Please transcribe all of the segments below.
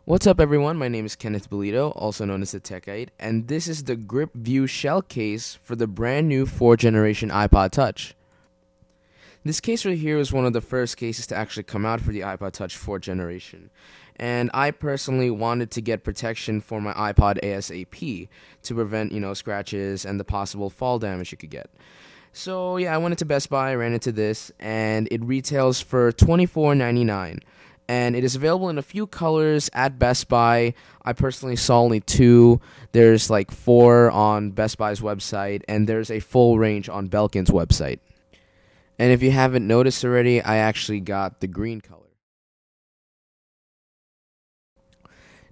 What's up, everyone? My name is Kenneth Belito, also known as the Techite, and this is the Grip View shell case for the brand new 4th generation iPod Touch. This case right here is one of the first cases to actually come out for the iPod Touch 4th generation, and I personally wanted to get protection for my iPod ASAP to prevent, scratches and the possible fall damage you could get. So yeah, I went into Best Buy, ran into this, and it retails for $24.99. And it is available in a few colors at Best Buy. I personally saw only 2. There's like 4 on Best Buy's website, and there's a full range on Belkin's website. And if you haven't noticed already, I actually got the green color.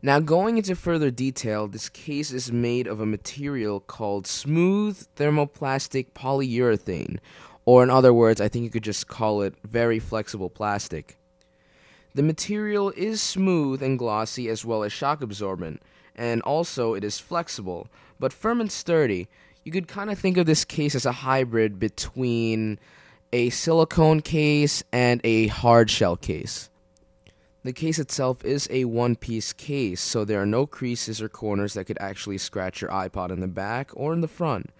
Now, going into further detail, this case is made of a material called smooth thermoplastic polyurethane, or in other words, I think you could just call it very flexible plastic. The material is smooth and glossy as well as shock absorbent, and also it is flexible, but firm and sturdy. You could kind of think of this case as a hybrid between a silicone case and a hard shell case. The case itself is a one-piece case, so there are no creases or corners that could actually scratch your iPod in the back or in the front.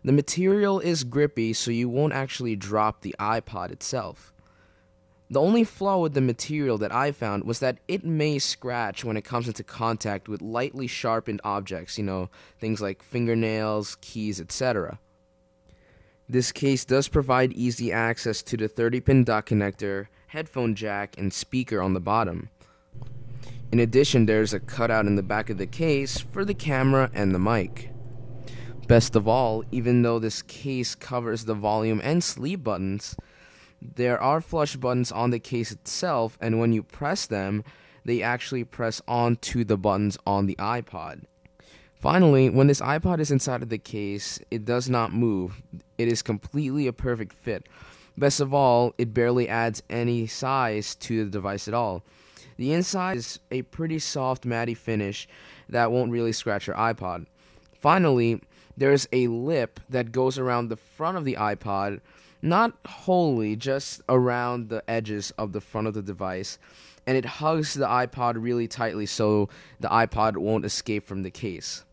The material is grippy, so you won't actually drop the iPod itself. The only flaw with the material that I found was that it may scratch when it comes into contact with lightly sharpened objects, things like fingernails, keys, etc. This case does provide easy access to the 30-pin dock connector, headphone jack, and speaker on the bottom. In addition, there's a cutout in the back of the case for the camera and the mic. Best of all, even though this case covers the volume and sleep buttons, there are flush buttons on the case itself, and when you press them, they actually press onto the buttons on the iPod. Finally, when this iPod is inside of the case, it does not move. It is completely a perfect fit. Best of all, it barely adds any size to the device at all. The inside is a pretty soft matte finish that won't really scratch your iPod. Finally, there's a lip that goes around the front of the iPod, not wholly, just around the edges of the front of the device, and it hugs the iPod really tightly so the iPod won't escape from the case.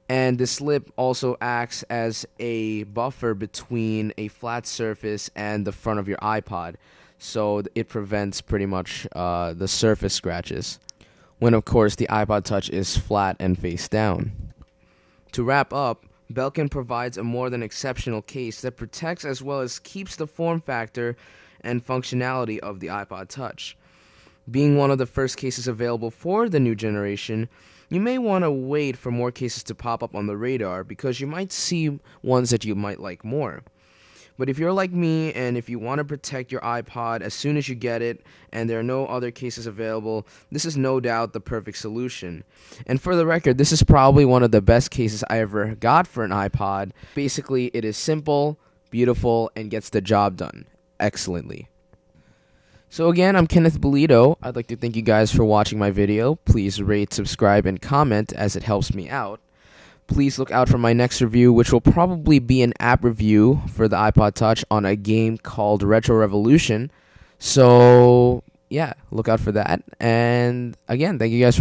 And this lip also acts as a buffer between a flat surface and the front of your iPod, so it prevents pretty much the surface scratches, when of course the iPod Touch is flat and face down. To wrap up, Belkin provides a more than exceptional case that protects as well as keeps the form factor and functionality of the iPod Touch. Being one of the first cases available for the new generation, you may want to wait for more cases to pop up on the radar because you might see ones that you might like more. But if you're like me and if you want to protect your iPod as soon as you get it and there are no other cases available, this is no doubt the perfect solution. And for the record, this is probably one of the best cases I ever got for an iPod. Basically, it is simple, beautiful, and gets the job done excellently. So again, I'm Kenneth Belito. I'd like to thank you guys for watching my video. Please rate, subscribe, and comment as it helps me out. Please look out for my next review, which will probably be an app review for the iPod Touch on a game called Retro Revolution. So, yeah, look out for that. And again, thank you guys for watching.